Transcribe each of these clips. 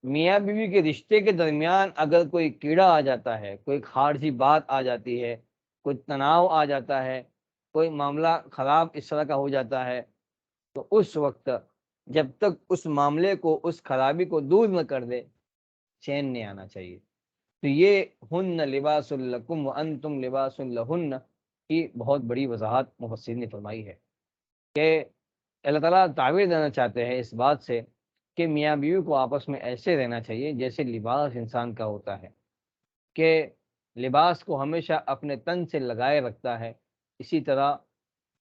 میاں بیوی کے رشتے کے درمیان اگر کوئی کیڑا آ جاتا ہے، کوئی خارجی بات آ جاتی ہے، کوئی تناؤ آ جاتا ہے، کوئی معاملہ خراب اس طرح کا ہو جاتا ہے، تو اس وقت جب تک اس معاملے کو، اس خرابی کو دور نہ کر دے، چین نہیں آنا چاہیے۔ تو یہ ہن لباس لکم وانتم لباس لہن کی بہت بڑی وضاحت مفسرین نے فرمائی ہے کہ اللہ تعالیٰ تعبیر دینا چاہتے ہیں اس بات سے کہ میاں بیوی کو آپس میں ایسے رہنا چاہیے جیسے لباس انسان کا ہوتا ہے، کہ لباس کو ہمیشہ اپنے تن سے لگائے رکھتا ہے، اسی طرح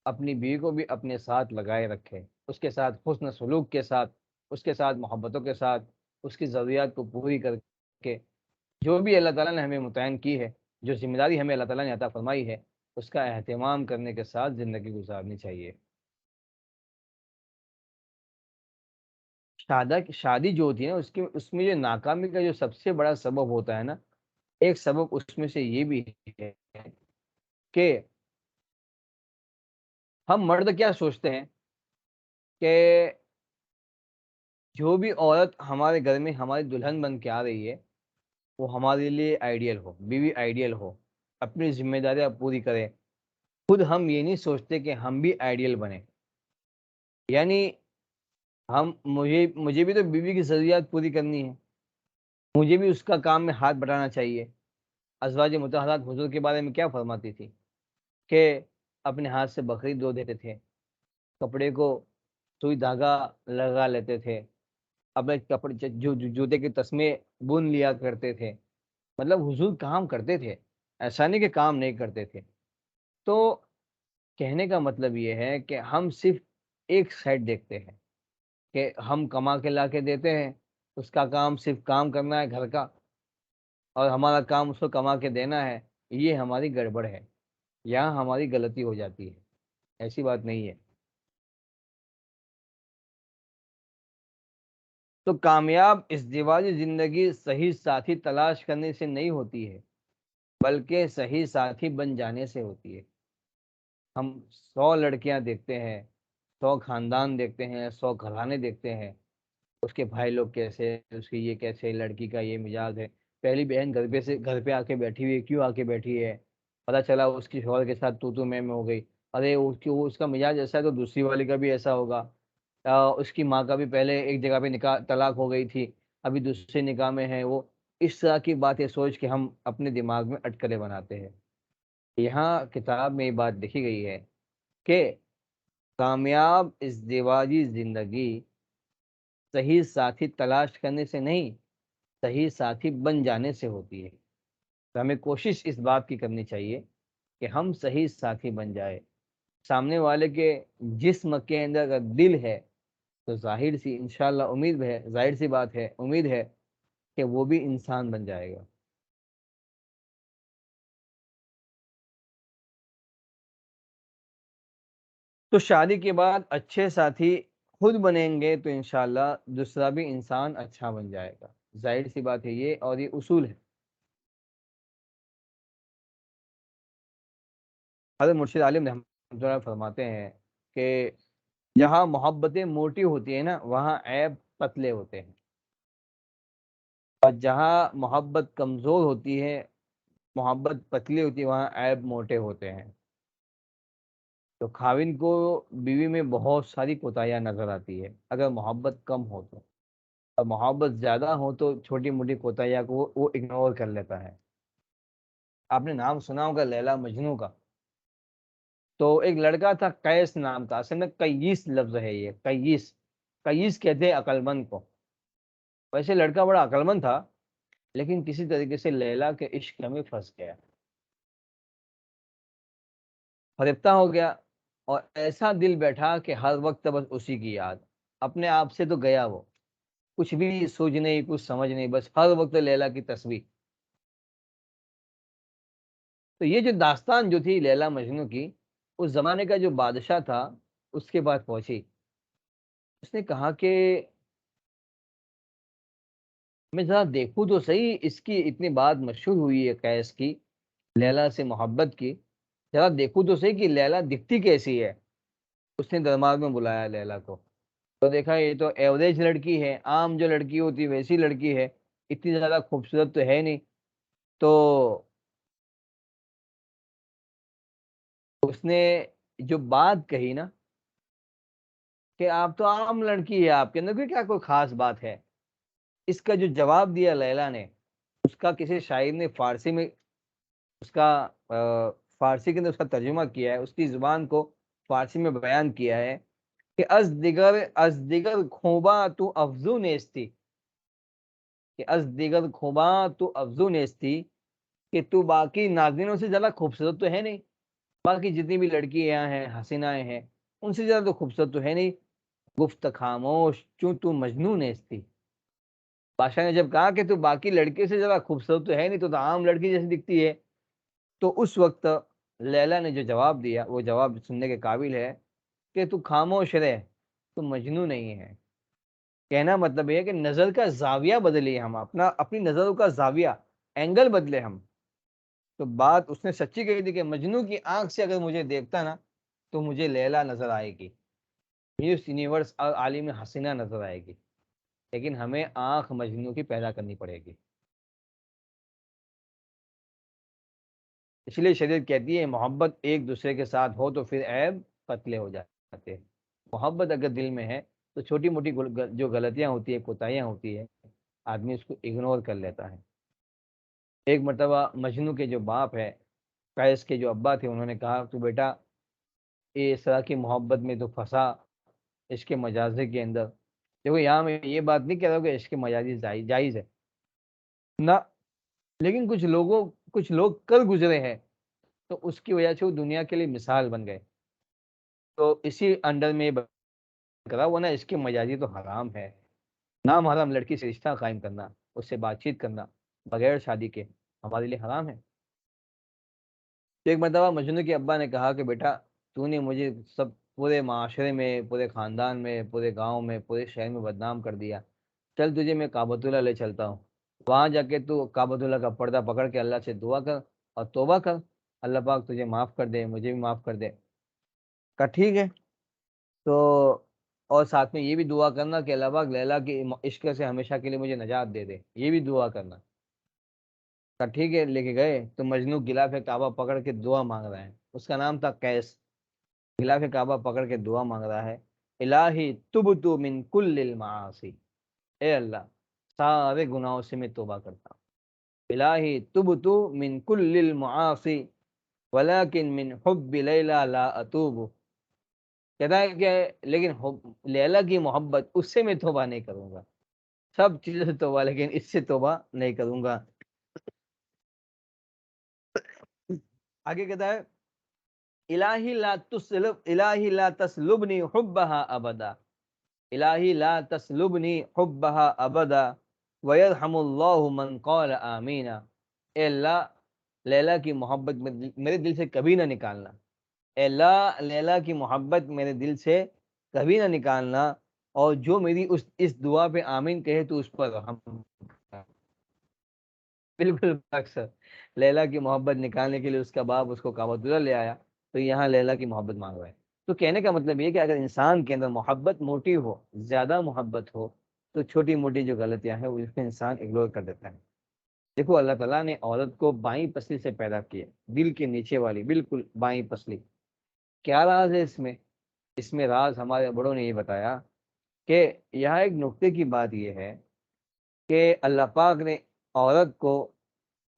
اپنی بیوی کو بھی اپنے ساتھ لگائے رکھے، اس کے ساتھ حسن سلوک کے ساتھ، اس کے ساتھ محبتوں کے ساتھ، اس کی ضروریات کو پوری کر کے، جو بھی اللہ تعالیٰ نے ہمیں متعین کی ہے، جو ذمہ داری ہمیں اللہ تعالیٰ نے عطا فرمائی ہے، اس کا اہتمام کرنے کے ساتھ زندگی گزارنی چاہیے۔ شادی جو ہوتی ہے نا، اس میں جو ناکامی کا جو سب سے بڑا سبب ہوتا ہے نا، ایک سبب اس میں سے یہ بھی ہے کہ ہم مرد کیا سوچتے ہیں کہ جو بھی عورت ہمارے گھر میں ہماری دلہن بن کے آ رہی ہے وہ ہمارے لیے آئیڈیل ہو، بیوی آئیڈیل ہو، اپنی ذمہ داریاں پوری کرے۔ خود ہم یہ نہیں سوچتے کہ ہم بھی آئیڈیل بنے، یعنی مجھے بھی تو بیوی کی ضروریات پوری کرنی ہے، مجھے بھی اس کا کام میں ہاتھ بٹانا چاہیے۔ ازواج مطہرات حضور کے بارے میں کیا فرماتی تھی کہ اپنے ہاتھ سے بکری دھو دیتے تھے، کپڑے کو سوئی دھاگا لگا لیتے تھے، اپنے کپڑے جوتے کے تسمے بن لیا کرتے تھے، مطلب حضور کام کرتے تھے، ایسا نہیں کہ کام نہیں کرتے تھے۔ تو کہنے کا مطلب یہ ہے کہ ہم صرف ایک سائڈ دیکھتے ہیں کہ ہم کما کے لا کے دیتے ہیں، اس کا کام صرف کام کرنا ہے گھر کا، اور ہمارا کام اس کو کما کے دینا ہے۔ یہ ہماری گڑبڑ ہے، یہاں ہماری غلطی ہو جاتی ہے، ایسی بات نہیں ہے۔ تو کامیاب ازدواجی زندگی صحیح ساتھی تلاش کرنے سے نہیں ہوتی ہے، بلکہ صحیح ساتھی بن جانے سے ہوتی ہے۔ ہم 100 لڑکیاں دیکھتے ہیں، 100 خاندان دیکھتے ہیں، 100 گھرانے دیکھتے ہیں، اس کے بھائی لوگ کیسے، اس کی یہ کیسے، لڑکی کا یہ مزاج ہے، پہلی بہن گھر پہ آ کے بیٹھی ہوئی ہے، کیوں آ کے بیٹھی ہے، پتہ چلا اس کی شوہر کے ساتھ تو میں ہو گئی، ارے اس کا مزاج ایسا ہے تو دوسری والی کا بھی ایسا ہوگا، اس کی ماں کا بھی پہلے ایک جگہ پہ نکاح طلاق ہو گئی تھی، ابھی دوسرے نکاح میں ہے وہ۔ اس طرح کی باتیں سوچ کے ہم اپنے دماغ میں اٹکلے بناتے ہیں۔ یہاں کتاب میں یہ بات لکھی گئی ہے کہ کامیاب ازدواجی زندگی صحیح ساتھی تلاش کرنے سے نہیں، صحیح ساتھی بن جانے سے ہوتی ہے۔ تو ہمیں کوشش اس بات کی کرنی چاہیے کہ ہم صحیح ساتھی بن جائے۔ سامنے والے کے جسم کے اندر اگر دل ہے تو ظاہر سی انشاءاللہ امید ہے، ظاہر سی بات ہے، امید ہے کہ وہ بھی انسان بن جائے گا۔ تو شادی کے بعد اچھے ساتھی خود بنیں گے تو انشاءاللہ دوسرا بھی انسان اچھا بن جائے گا، ظاہر سی بات ہے یہ، اور یہ اصول ہے۔ حضرت مرشد عالم رحمۃ اللہ فرماتے ہیں کہ جہاں محبتیں موٹی ہوتی ہیں نا وہاں عیب پتلے ہوتے ہیں، اور جہاں محبت کمزور ہوتی ہے، محبت پتلی ہوتی ہے، وہاں عیب موٹے ہوتے ہیں۔ تو خاوند کو بیوی میں بہت ساری کوتاہیاں نظر آتی ہے اگر محبت کم ہو تو، اور محبت زیادہ ہو تو چھوٹی موٹی کوتاہیاں کو وہ اگنور کر لیتا ہے۔ آپ نے نام سنا ہوگا لیلا مجنو کا۔ تو ایک لڑکا تھا قیس نام تھا، اصل میں قیس لفظ ہے یہ، قیس، قیس کہتے ہیں عقل مند کو۔ ویسے لڑکا بڑا عقل مند تھا، لیکن کسی طریقے سے لیلا کے عشق میں پھنس گیا، فریفتہ ہو گیا، اور ایسا دل بیٹھا کہ ہر وقت بس اسی کی یاد، اپنے آپ سے تو گیا وہ، کچھ بھی سوچ نہیں، کچھ سمجھ نہیں، بس ہر وقت لیلا کی تصویر۔ تو یہ جو داستان جو تھی لیلا مجنو کی، اس زمانے کا جو بادشاہ تھا اس کے بعد پہنچی، اس نے کہا کہ میں ذرا دیکھوں تو صحیح، اس کی اتنی بات مشہور ہوئی ہے قیس کی، لیلا سے محبت کی، ذرا دیکھوں تو صحیح کہ لیلا دکھتی کیسی ہے۔ اس نے دربار میں بلایا لیلا کو، تو دیکھا یہ تو ایوریج لڑکی ہے، عام جو لڑکی ہوتی ہے ویسی لڑکی ہے، اتنی زیادہ خوبصورت تو ہے نہیں. تو اس نے جو بات کہی نا کہ آپ تو عام لڑکی ہے، آپ کے اندر بھی کیا کوئی خاص بات ہے، اس کا جو جواب دیا لیلا نے، اس کا کسی شاعر نے فارسی میں اس کا فارسی کے اندر اس کا ترجمہ کیا ہے، اس کی زبان کو فارسی میں بیان کیا ہے کہ از دیگر خوباں تو افزون نیستی، کہ از دیگر خوباں تو افزون نیستی، کہ تو باقی ناظرینوں سے زیادہ خوبصورت تو ہے نہیں، باقی جتنی بھی لڑکیاں ہیں حسینائیں ہیں ان سے زیادہ تو خوبصورت تو ہے نہیں. گفت خاموش چوں تو مجنون نیستی. بادشاہ نے جب کہا کہ تو باقی لڑکے سے زیادہ خوبصورت تو ہے نہیں، تو عام لڑکی جیسی دکھتی ہے، تو اس وقت لیلا نے جو جواب دیا وہ جواب سننے کے قابل ہے کہ تو خاموش رہ، تو مجنو نہیں ہے. کہنا مطلب یہ ہے کہ نظر کا زاویہ بدلیے، ہم اپنی نظروں کا زاویہ، اینگل بدلے ہم. تو بات اس نے سچی کہی تھی کہ مجنو کی آنکھ سے اگر مجھے دیکھتا نا تو مجھے لیلا نظر آئے گی، میس یونیورس اور عالم حسینہ نظر آئے گی، لیکن ہمیں آنکھ مجنو کی پیدا کرنی پڑے گی. اس لیے شریعت کہتی ہے محبت ایک دوسرے کے ساتھ ہو تو پھر عیب قتل ہو جاتے ہیں. محبت اگر دل میں ہے تو چھوٹی موٹی جو غلطیاں ہوتی ہیں کوتاہیاں ہوتی ہے آدمی اس کو اگنور کر لیتا ہے. ایک مرتبہ مجنو کے جو باپ ہے، قیس کے جو ابا تھے، انہوں نے کہا تو بیٹا اس طرح کی محبت میں تو پھنسا عشق مجازی کے اندر. دیکھو یہاں میں یہ بات نہیں کہہ رہا ہوں کہ عشق مجازی جائز ہے نہ، لیکن کچھ لوگ کر گزرے ہیں تو اس کی وجہ سے وہ دنیا کے لیے مثال بن گئے. تو اسی انڈر میں کرا وہ نا، اس کی مجازی تو حرام ہے. نام حرام لڑکی سے رشتہ قائم کرنا، اس سے بات چیت کرنا بغیر شادی کے ہمارے لیے حرام ہے. تو ایک مرتبہ مجنو کے ابا نے کہا کہ بیٹا تو نے مجھے سب پورے معاشرے میں، پورے خاندان میں، پورے گاؤں میں، پورے شہر میں بدنام کر دیا، چل تجھے میں کعبۃ اللہ لے چلتا ہوں، وہاں جا کے تو کعبۃ اللہ کا پردہ پکڑ کے اللہ سے دعا کر اور توبہ کر، اللہ پاک تجھے معاف کر دے، مجھے بھی معاف کر دے. کہا ٹھیک ہے. تو اور ساتھ میں یہ بھی دعا کرنا کہ اللہ پاک لیلا کی عشق سے ہمیشہ کے لیے مجھے نجات دے دے، یہ بھی دعا کرنا. کہا ٹھیک ہے. لے کے گئے تو مجنو غلاف کعبہ پکڑ کے دعا مانگ رہا ہے، اس کا نام تھا قیس. غلاف کعبہ پکڑ کے دعا مانگ رہا ہے، الہی تبت من کل المعاصی، اے اللہ سارے گناہوں سے میں توبہ کرتا ہوں. الہی تبت من کل المعاصی ولکن من حب لیلا لا اتوب. کہتا ہے کہ لیکن لیلا کی محبت اس سے میں توبہ نہیں کروں گا، سب چیزوں سے توبہ لیکن اس سے توبہ نہیں کروں گا. آگے کہتا ہے الہی لا تسلبنی حبہا ابدا، الہی لا تسلبنی حبہا ابدا ویرحم اللہ من قال آمین. اے اللہ لیلا کی محبت میرے دل سے کبھی نہ نکالنا، اے اللہ لیلا کی محبت میرے دل سے کبھی نہ نکالنا، اور جو میری اس دعا پہ آمین کہے تو اس پر رحم. بالکل اکثر لیلا کی محبت نکالنے کے لیے اس کا باپ اس کو کعبۃ اللہ لے آیا، تو یہاں لیلا کی محبت مانگ رہا ہے. تو کہنے کا مطلب یہ کہ اگر انسان کے اندر محبت موٹی ہو، زیادہ محبت ہو، تو چھوٹی موٹی جو غلطیاں ہیں وہ اس میں انسان اگنور کر دیتا ہے. دیکھو اللہ تعالیٰ نے عورت کو بائیں پسلی سے پیدا کیا، دل کے نیچے والی بالکل بائیں پسلی. کیا راز ہے اس میں؟ اس میں راز ہمارے بڑوں نے یہ بتایا کہ یہاں ایک نقطے کی بات یہ ہے کہ اللہ پاک نے عورت کو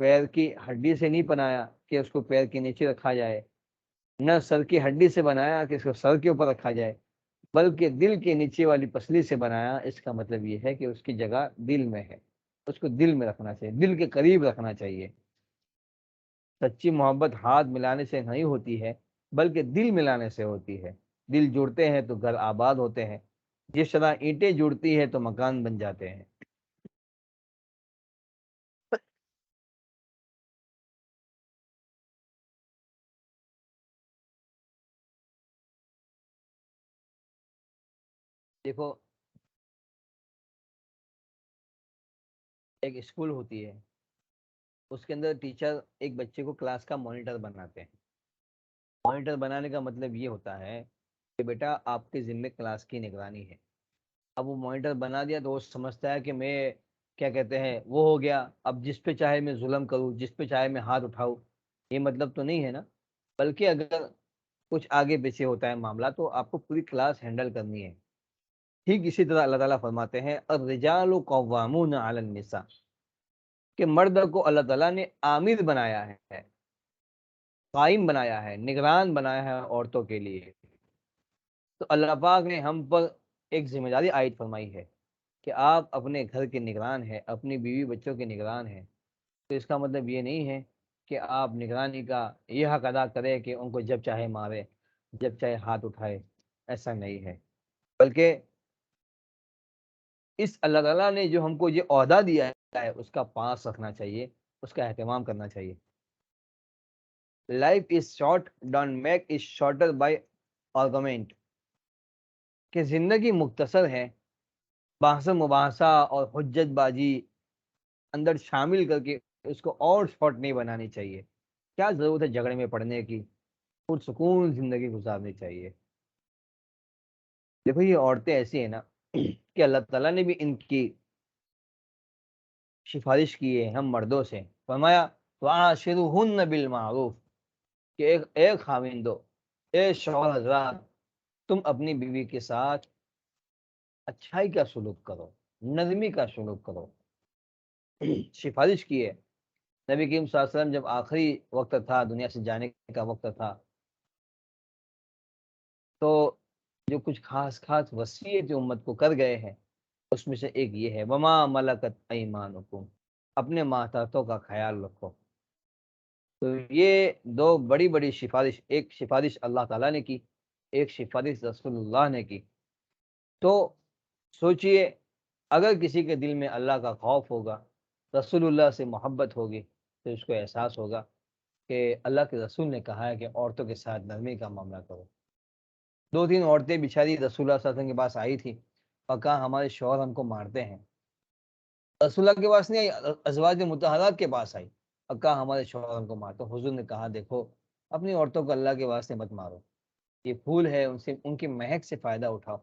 پیر کی ہڈی سے نہیں بنایا کہ اس کو پیر کے نیچے رکھا جائے، نہ سر کی ہڈی سے بنایا کہ اس کو سر کے اوپر رکھا جائے، بلکہ دل کے نیچے والی پسلی سے بنایا. اس کا مطلب یہ ہے کہ اس کی جگہ دل میں ہے، اس کو دل میں رکھنا چاہیے، دل کے قریب رکھنا چاہیے. سچی محبت ہاتھ ملانے سے نہیں ہوتی ہے بلکہ دل ملانے سے ہوتی ہے. دل جڑتے ہیں تو گھر آباد ہوتے ہیں، جس طرح اینٹیں جڑتی ہیں تو مکان بن جاتے ہیں. دیکھو ایک اسکول ہوتی ہے، اس کے اندر ٹیچر ایک بچے کو کلاس کا مانیٹر بناتے ہیں. مانیٹر بنانے کا مطلب یہ ہوتا ہے کہ بیٹا آپ کے ذمہ کلاس کی نگرانی ہے، اب وہ مانیٹر بنا دیا تو وہ سمجھتا ہے کہ میں کیا کہتے ہیں وہ ہو گیا، اب جس پہ چاہے میں ظلم کروں، جس پہ چاہے میں ہاتھ اٹھاؤں، یہ مطلب تو نہیں ہے نا۔ بلکہ اگر کچھ آگے پیچھے ہوتا ہے معاملہ تو آپ کو پوری کلاس ہینڈل کرنی ہے۔ ٹھیک اسی طرح اللہ تعالیٰ فرماتے ہیں الرجال قوامون علی النساء، کہ مرد کو اللہ تعالیٰ نے عامر بنایا ہے، قائم بنایا ہے، نگران بنایا ہے عورتوں کے لیے۔ تو اللہ پاک نے ہم پر ایک ذمہ داری عائد فرمائی ہے کہ آپ اپنے گھر کے نگران ہیں، اپنی بیوی بچوں کے نگران ہیں۔ تو اس کا مطلب یہ نہیں ہے کہ آپ نگرانی کا یہ حق ادا کریں کہ ان کو جب چاہے مارے، جب چاہے ہاتھ اٹھائے، ایسا نہیں ہے۔ بلکہ اس اللہ تعالیٰ نے جو ہم کو یہ عہدہ دیا ہے اس کا پاس رکھنا چاہیے، اس کا اہتمام کرنا چاہیے۔ Life is short, don't make is shorter by argument, کہ زندگی مختصر ہے، بحث مباحثہ اور حجت بازی اندر شامل کر کے اس کو اور شارٹ نہیں بنانی چاہیے۔ کیا ضرورت ہے جھگڑے میں پڑنے کی، پرسکون زندگی گزارنی چاہیے۔ دیکھو یہ عورتیں ایسی ہیں نا کہ اللہ تعالیٰ نے بھی ان کی سفارش کی ہے ہم مردوں سے، فرمایا وَعَاشِرُهُنَّ بِالْمَعْرُوفِ، کہ ایک خاوندو، اے شوہر حضرات، تم اپنی بیوی کے ساتھ اچھائی کا سلوک کرو، نرمی کا سلوک کرو، سفارش کی ہے۔ نبی کریم صلی اللہ علیہ وسلم جب آخری وقت تھا، دنیا سے جانے کا وقت تھا، تو جو کچھ خاص خاص وصیت جو امت کو کر گئے ہیں اس میں سے ایک یہ ہے وما ملکت ایمانکم، اپنے ماتحتوں کا خیال رکھو۔ تو یہ دو بڑی بڑی سفارش، ایک سفارش اللہ تعالیٰ نے کی، ایک سفارش رسول اللہ نے کی۔ تو سوچئے اگر کسی کے دل میں اللہ کا خوف ہوگا، رسول اللہ سے محبت ہوگی، تو اس کو احساس ہوگا کہ اللہ کے رسول نے کہا ہے کہ عورتوں کے ساتھ نرمی کا معاملہ کرو۔ دو تین عورتیں بیچاری رسول اللہ صلی اللہ علیہ وسلم کے پاس آئی تھی اور کہا ہمارے شوہر ہم کو مارتے ہیں۔ رسول اللہ کے پاس نہیں آئی، ازواج مطہرات کے پاس آئی اور کہا ہمارے شوہر ہم کو مارتے ہیں۔ حضور نے کہا دیکھو اپنی عورتوں کو اللہ کے واسطے مت مارو، یہ پھول ہے، ان سے ان کی مہک سے فائدہ اٹھاؤ۔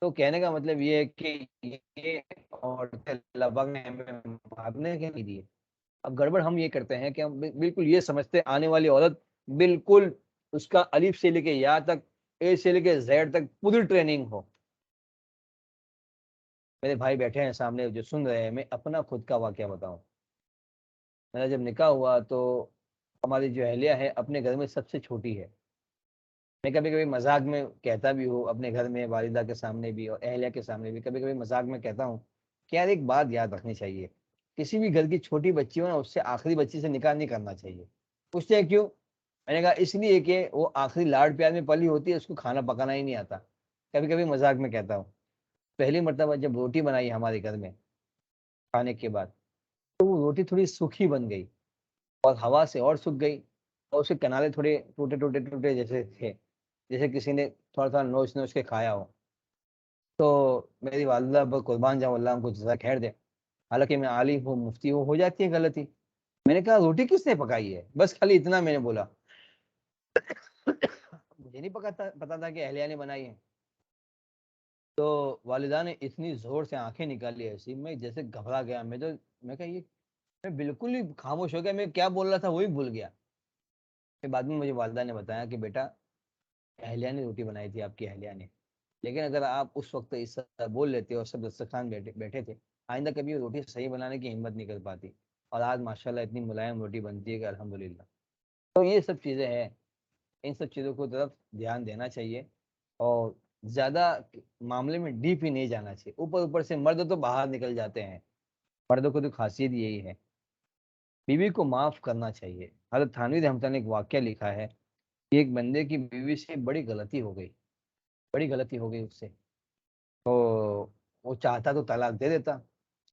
تو کہنے کا مطلب یہ ہے کہ یہ عورتیں اللہ پاک نے ہمیں مارنے کے نہیں دیے۔ اب گڑبڑ ہم یہ کرتے ہیں کہ ہم بالکل یہ سمجھتے ہیں آنے والی عورت بالکل اس کا الف سے لے کے یا تک، اے سے لے کے زیڈ تک پوری ٹریننگ ہو۔ میرے بھائی بیٹھے ہیں سامنے جو سن رہے ہیں، میں اپنا خود کا واقعہ بتاؤں۔ میرا جب نکاح ہوا تو ہماری جو اہلیہ ہے اپنے گھر میں سب سے چھوٹی ہے۔ میں کبھی کبھی مذاق میں کہتا بھی ہوں اپنے گھر میں، والدہ کے سامنے بھی اور اہلیہ کے سامنے بھی، کبھی کبھی مذاق میں کہتا ہوں کہ یار ایک بات یاد رکھنی چاہیے، کسی بھی گھر کی چھوٹی بچی ہو نا اس سے آخری بچی سے نکاح نہیں کرنا چاہیے۔ پوچھتے ہیں کیوں؟ میں نے کہا اس لیے کہ وہ آخری لاڈ پیار میں پلی ہوتی ہے، اس کو کھانا پکانا ہی نہیں آتا۔ کبھی کبھی مذاق میں کہتا ہوں۔ پہلی مرتبہ جب روٹی بنائی ہمارے گھر میں کھانے کے بعد، تو وہ روٹی تھوڑی سوکھی بن گئی اور ہوا سے اور سوکھ گئی، اور اس کے کنارے تھوڑے ٹوٹے ٹوٹے ٹوٹے جیسے تھے، جیسے کسی نے تھوڑا تھوڑا نوچ نوچ کے کھایا ہو۔ تو میری والدہ پر قربان جاؤں، اللہ ان کو جزا خیر دے، حالانکہ میں عالم ہوں، مفتی ہوں، ہو جاتی ہے غلطی۔ میں نے کہا روٹی کس نے پکائی ہے؟ بس خالی اتنا میں نے بولا، مجھے نہیں پتا تھا کہ اہلیہ نے بنائی ہے۔ تو والدہ نے اتنی زور سے آنکھیں نکالی ایسی، میں جیسے گھبرا گیا۔ میں کہا یہ، میں بالکل ہی خاموش ہو گیا، میں کیا بول رہا تھا وہی بھول گیا۔ پھر بعد میں مجھے والدہ نے بتایا کہ بیٹا اہلیہ نے روٹی بنائی تھی، آپ کی اہلیہ نے، لیکن اگر آپ اس وقت اس طرح بول لیتے اور سب دسترخوان بیٹھے تھے، آئندہ کبھی روٹی صحیح بنانے کی ہمت نہیں کر پاتی، اور آج ماشاءاللہ اتنی ملائم روٹی بنتی ہے کہ الحمدللہ۔ تو یہ سب چیزیں ہیں، ان سب چیزوں کو طرف دھیان دینا چاہیے، اور زیادہ معاملے میں ڈیپ ہی نہیں جانا چاہیے۔ اوپر اوپر سے مرد تو باہر نکل جاتے ہیں، مردوں کو تو خاصیت یہی ہے۔ بیوی کو معاف کرنا چاہیے۔ حضرت تھانوی رحمۃ اللہ نے ایک واقعہ لکھا ہے کہ ایک بندے کی بیوی سے بڑی غلطی ہو گئی، بڑی غلطی ہو گئی اس سے، تو وہ چاہتا تو طلاق دے دیتا،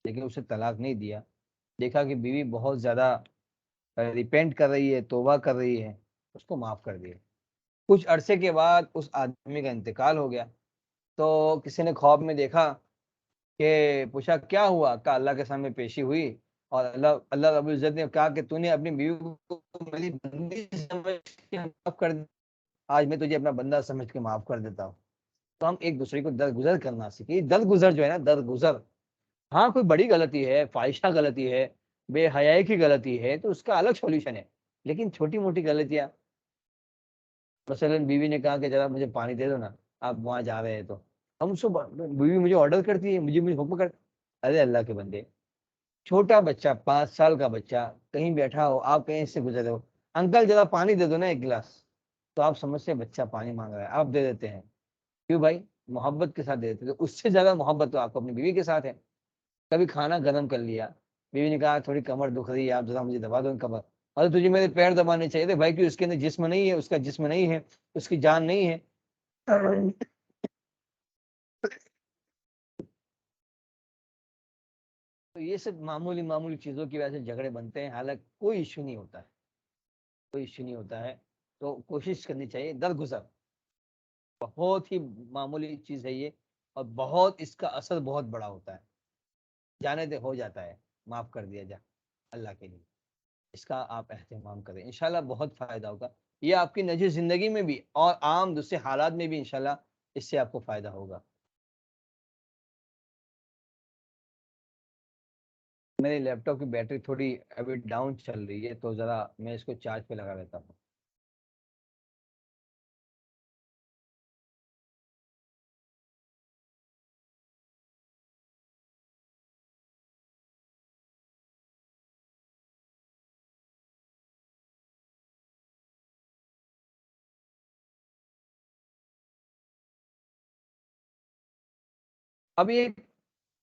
لیکن اسے طلاق نہیں دیا۔ دیکھا کہ بیوی بہت زیادہ ریپینٹ کر رہی ہے، توبہ کر رہی ہے، اس کو معاف کر دیا۔ کچھ عرصے کے بعد اس آدمی کا انتقال ہو گیا، تو کسی نے خواب میں دیکھا کہ پوچھا کیا ہوا؟ کہا اللہ کے سامنے پیشی ہوئی، اور اللہ رب العزت نے کہا کہ تو نے اپنی بیوی کو میری بندی سمجھ کے معاف کر دیا، آج میں تجھے اپنا بندہ سمجھ کے معاف کر دیتا ہوں۔ تو ہم ایک دوسرے کو درگزر کرنا سیکھیں. درگزر جو ہے نا، درگزر. ہاں کوئی بڑی غلطی ہے، فاحشہ غلطی ہے، بے حیائی کی غلطی ہے، تو اس کا الگ سولوشن ہے. لیکن چھوٹی موٹی غلطیاں، مثلاً بیوی نے کہا کہ ذرا مجھے پانی دے دو نا، آپ وہاں جا رہے ہیں تو ہم اس کو، بیوی مجھے آرڈر کرتی ہے، مجھے حکم کر. ارے اللہ کے بندے، چھوٹا بچہ 5 سال کا بچہ کہیں بیٹھا ہو، آپ کہیں سے گزرے ہو، انکل ذرا پانی دے دو نا 1 گلاس، تو آپ سمجھتے ہیں بچہ پانی مانگ رہا ہے، آپ دے دیتے ہیں. کیوں بھائی؟ محبت کے ساتھ دے دیتے. تو اس سے زیادہ محبت تو آپ کو اپنی بیوی کے ساتھ ہے. کبھی کھانا گرم کر لیا، بیوی نے کہا تھوڑی کمر دکھ رہی ہے، آپ ذرا مجھے دبا دو کمر. اور تجھے میرے پیر دبانے چاہیے تھے بھائی، کیوں؟ اس کے اندر جسم نہیں ہے، اس کا جسم نہیں ہے، اس کی جان نہیں ہے. تو یہ سب معمولی معمولی چیزوں کی وجہ سے جھگڑے بنتے ہیں، حالانکہ کوئی ایشو نہیں ہوتا ہے، کوئی ایشو نہیں ہوتا ہے. تو کوشش کرنی چاہیے درگزر. بہت ہی معمولی چیز ہے یہ، اور بہت اس کا اثر بہت بڑا ہوتا ہے. جانے دے، ہو جاتا ہے، معاف کر دیا جا اللہ کے لیے. اس کا آپ اہتمام کریں، انشاءاللہ بہت فائدہ ہوگا. یہ آپ کی نجی زندگی میں بھی اور عام دوسرے حالات میں بھی انشاءاللہ اس سے آپ کو فائدہ ہوگا. میرے لیپ ٹاپ کی بیٹری تھوڑی ابھی ڈاؤن چل رہی ہے، تو ذرا میں اس کو چارج پہ لگا لیتا ہوں. اب یہ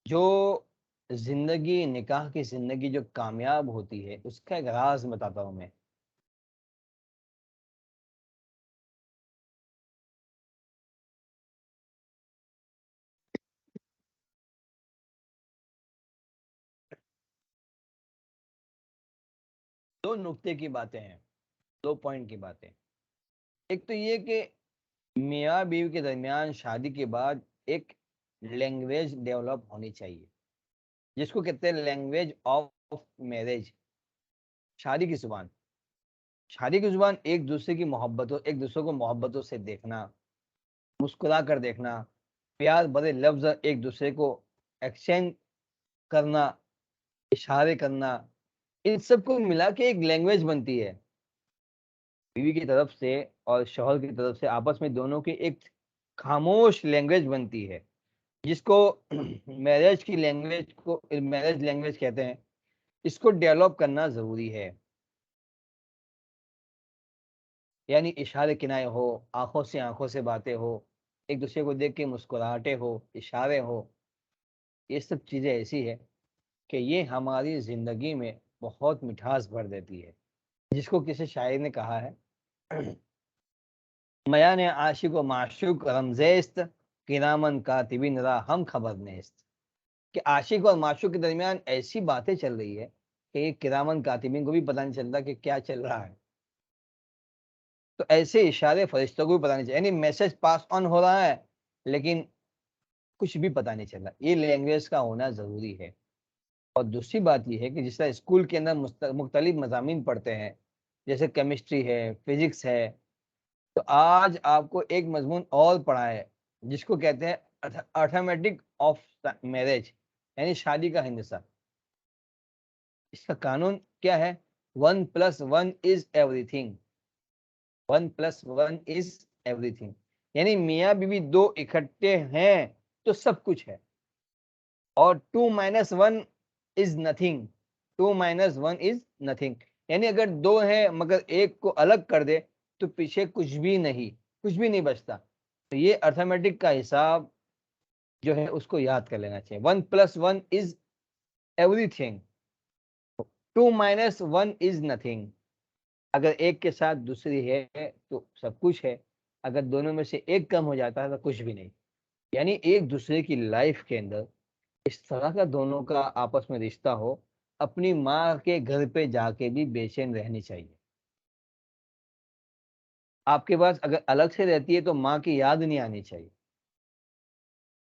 جو زندگی، نکاح کی زندگی جو کامیاب ہوتی ہے، اس کا ایک راز بتاتا ہوں میں. دو نقطے کی باتیں ہیں، 2 پوائنٹ کی باتیں. ایک تو یہ کہ میاں بیوی کے درمیان شادی کے بعد ایک لینگویج ڈیولپ ہونی چاہیے، جس کو کہتے ہیں لینگویج آف میرج. شادی کی زبان، شادی کی زبان ایک دوسرے کی محبتوں، ایک دوسرے کو محبتوں سے دیکھنا، مسکرا کر دیکھنا، پیار بڑے لفظ ایک دوسرے کو ایکسچینج کرنا، اشارے کرنا، ان سب کو ملا کے ایک لینگویج بنتی ہے. بیوی کی طرف سے اور شوہر کی طرف سے آپس میں دونوں کی ایک خاموش لینگویج بنتی ہے، جس کو میرج کی لینگویج کو میرج لینگویج کہتے ہیں. اس کو ڈیولپ کرنا ضروری ہے. یعنی اشارے کنائے ہو، آنکھوں سے باتیں ہو، ایک دوسرے کو دیکھ کے مسکراہٹیں ہو، اشارے ہو. یہ سب چیزیں ایسی ہے کہ یہ ہماری زندگی میں بہت مٹھاس بھر دیتی ہے. جس کو کسی شاعر نے کہا ہے، میان عاشق و معشوق رمزیست، کرامن کاتبین را ہم خبر نیست. کہ عاشق اور معشوق کے درمیان ایسی باتیں چل رہی ہے کہ یہ کرامن کاتبین کو بھی پتہ نہیں چلتا کہ کیا چل رہا ہے. تو ایسے اشارے فرشتوں کو بھی پتہ نہیں چلتا، یعنی میسج پاس آن ہو رہا ہے لیکن کچھ بھی پتہ نہیں چل رہا. یہ لینگویج کا ہونا ضروری ہے. اور دوسری بات یہ ہے کہ جس طرح اسکول کے اندر مختلف مضامین پڑھتے ہیں، جیسے کیمسٹری ہے، فزکس ہے، تو آج آپ کو ایک مضمون اور پڑھا ہے جس کو کہتے ہیں ارتھمیٹک آف میرج، یعنی شادی کا ہندسہ. اس کا قانون کیا ہے؟ 1+1 is everything. 1+1 is everything. یعنی میاں بیوی دو اکٹھے ہیں تو سب کچھ ہے، اور 2 - 1 is nothing. 2 - 1 is nothing. یعنی اگر دو ہیں مگر ایک کو الگ کر دے تو پیچھے کچھ بھی نہیں، کچھ بھی نہیں بچتا. تو یہ ارتھمیٹک کا حساب جو ہے اس کو یاد کر لینا چاہیے. 1+1 is everything. 2 - 1 is nothing. اگر ایک کے ساتھ دوسری ہے تو سب کچھ ہے، اگر دونوں میں سے ایک کم ہو جاتا ہے تو کچھ بھی نہیں. یعنی ایک دوسرے کی لائف کے اندر اس طرح کا دونوں کا آپس میں رشتہ ہو، اپنی ماں کے گھر پہ جا کے بھی بے چین رہنی چاہیے. آپ کے پاس اگر الگ سے رہتی ہے تو ماں کی یاد نہیں آنی چاہیے.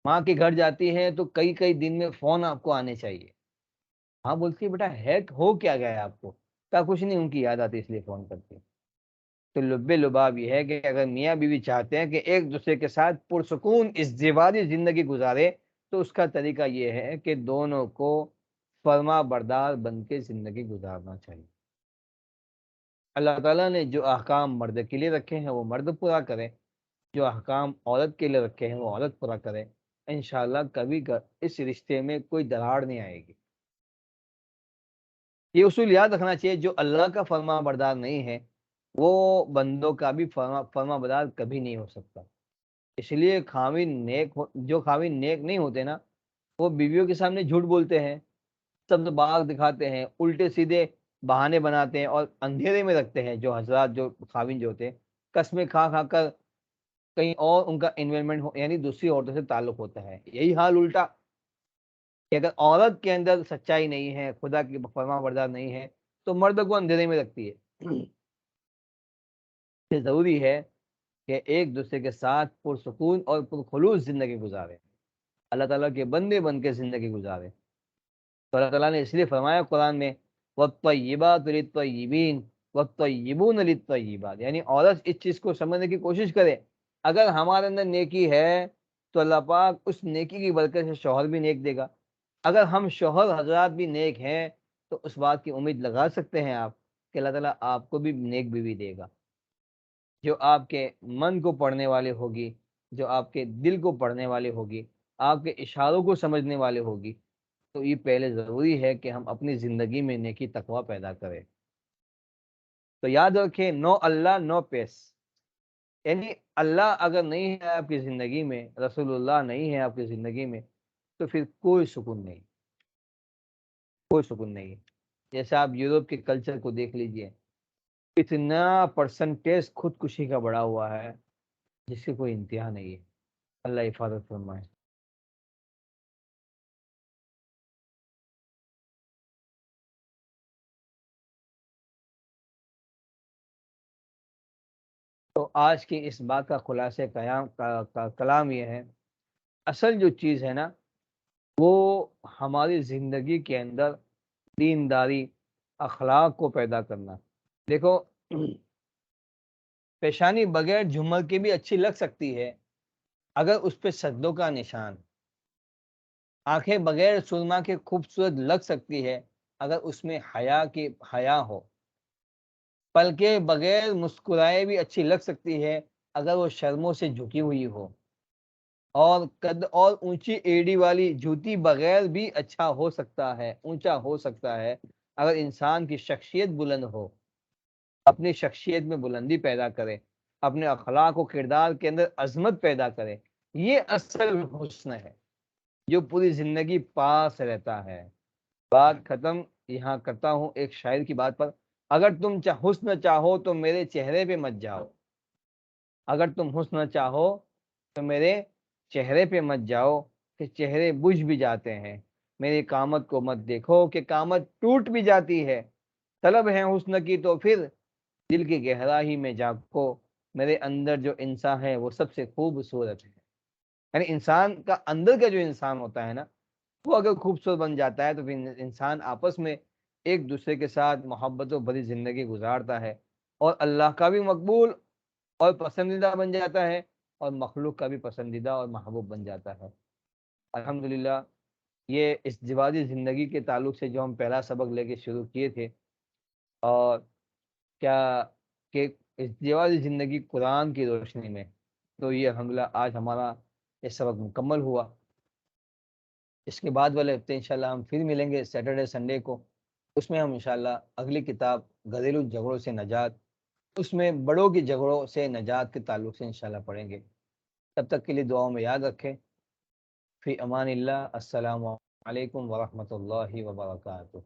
ماں کے گھر جاتی ہے تو کئی کئی دن میں فون آپ کو آنے چاہیے. ہاں بولتی ہے بیٹا ہے ہو کیا گیا ہے آپ کو؟ کیا کچھ نہیں، ان کی یاد آتی اس لیے فون کرتی ہے. تو لب لباب یہ ہے کہ اگر میاں بیوی چاہتے ہیں کہ ایک دوسرے کے ساتھ پرسکون ازدواجی زندگی گزارے تو اس کا طریقہ یہ ہے کہ دونوں کو فرما بردار بن کے زندگی گزارنا چاہیے۔ اللہ تعالیٰ نے جو احکام مرد کے لیے رکھے ہیں وہ مرد پورا کرے، جو احکام عورت کے لیے رکھے ہیں وہ عورت پورا کرے، انشاءاللہ کبھی اس رشتے میں کوئی دراڑ نہیں آئے گی۔ یہ اصول یاد رکھنا چاہیے، جو اللہ کا فرما بردار نہیں ہے وہ بندوں کا بھی فرما بردار کبھی نہیں ہو سکتا۔ اس لیے جو خاوند نیک نہیں ہوتے نا، وہ بیویوں کے سامنے جھوٹ بولتے ہیں، سب باغ دکھاتے ہیں، الٹے سیدھے بہانے بناتے ہیں اور اندھیرے میں رکھتے ہیں۔ جو حضرات جو خاوند جو ہوتے ہیں قسمیں کھا کھا کر کہیں اور ان کا انوالومنٹ یعنی دوسری عورتوں سے تعلق ہوتا ہے۔ یہی حال الٹا کہ اگر عورت کے اندر سچائی نہیں ہے، خدا کی فرما بردار نہیں ہے، تو مرد کو اندھیرے میں رکھتی ہے۔ یہ ضروری ہے کہ ایک دوسرے کے ساتھ پرسکون اور پرخلوص زندگی گزارے، اللہ تعالیٰ کے بندے بن کے زندگی گزارے۔ تو اللہ تعالیٰ نے اس لیے فرمایا قرآن میں وَالطَّيِّبَاتُ لِلطَّيِّبِينَ وَالطَّيِّبُونَ لِلطَّيِّبَاتِ، یعنی عورت اس چیز کو سمجھنے کی کوشش کرے، اگر ہمارے اندر نیکی ہے تو اللہ پاک اس نیکی کی برکت سے شوہر بھی نیک دے گا۔ اگر ہم شوہر حضرات بھی نیک ہیں تو اس بات کی امید لگا سکتے ہیں آپ کہ اللہ تعالیٰ آپ کو بھی نیک بیوی دے گا، جو آپ کے من کو پڑھنے والے ہوگی، جو آپ کے دل کو پڑھنے والے ہوگی، آپ کے اشاروں کو سمجھنے والے ہوگی۔ تو یہ پہلے ضروری ہے کہ ہم اپنی زندگی میں نیکی تقوی پیدا کریں۔ تو یاد رکھیں، نو اللہ نو پیس، یعنی اللہ اگر نہیں ہے آپ کی زندگی میں، رسول اللہ نہیں ہے آپ کی زندگی میں، تو پھر کوئی سکون نہیں، کوئی سکون نہیں۔ جیسے آپ یورپ کے کلچر کو دیکھ لیجئے، اتنا پرسنٹیج خودکشی کا بڑھا ہوا ہے جس کی کوئی انتہا نہیں ہے۔ اللہ حفاظت فرمائے۔ تو آج کی اس بات کا خلاصہ کلام یہ ہے، اصل جو چیز ہے نا وہ ہماری زندگی کے اندر دینداری، اخلاق کو پیدا کرنا۔ دیکھو، پیشانی بغیر جھمر کے بھی اچھی لگ سکتی ہے اگر اس پہ سجدوں کا نشان، آنکھیں بغیر سرما کے خوبصورت لگ سکتی ہے اگر اس میں حیا ہو، پلکیں بغیر مسکرائے بھی اچھی لگ سکتی ہے اگر وہ شرموں سے جھکی ہوئی ہو، اور قد اور اونچی ایڑی والی جوتی بغیر بھی اچھا ہو سکتا ہے، اونچا ہو سکتا ہے اگر انسان کی شخصیت بلند ہو، اپنی شخصیت میں بلندی پیدا کرے، اپنے اخلاق و کردار کے اندر عظمت پیدا کرے۔ یہ اصل حسن ہے جو پوری زندگی پاس رہتا ہے۔ بات ختم یہاں کرتا ہوں ایک شاعر کی بات پر، اگر تم حسن چاہو تو میرے چہرے پہ مت جاؤ، اگر تم حسن چاہو تو میرے چہرے پہ مت جاؤ کہ چہرے بجھ بھی جاتے ہیں، میری قامت کو مت دیکھو کہ قامت ٹوٹ بھی جاتی ہے، طلب ہے حسن کی تو پھر دل کی گہرائی میں جھانکو، میرے اندر جو انسان ہے وہ سب سے خوبصورت ہے۔ یعنی انسان کا اندر کا جو انسان ہوتا ہے نا، وہ اگر خوبصورت بن جاتا ہے تو پھر انسان آپس میں ایک دوسرے کے ساتھ محبت و بھری زندگی گزارتا ہے، اور اللہ کا بھی مقبول اور پسندیدہ بن جاتا ہے، اور مخلوق کا بھی پسندیدہ اور محبوب بن جاتا ہے۔ الحمدللہ، یہ اس ازدواجی زندگی کے تعلق سے جو ہم پہلا سبق لے کے شروع کیے تھے، اور کیا کہ ازدواجی زندگی قرآن کی روشنی میں، تو یہ الحمدللہ آج ہمارا یہ سبق مکمل ہوا۔ اس کے بعد والے ہفتے انشاءاللہ ہم پھر ملیں گے سیٹرڈے سنڈے کو، اس میں ہم انشاءاللہ اگلی کتاب گھریلو جھگڑوں سے نجات، اس میں بڑوں کی جھگڑوں سے نجات کے تعلق سے انشاءاللہ پڑھیں گے۔ تب تک کے لیے دعاؤں میں یاد رکھیں۔ فی امان اللہ، السلام علیکم ورحمۃ اللہ وبرکاتہ۔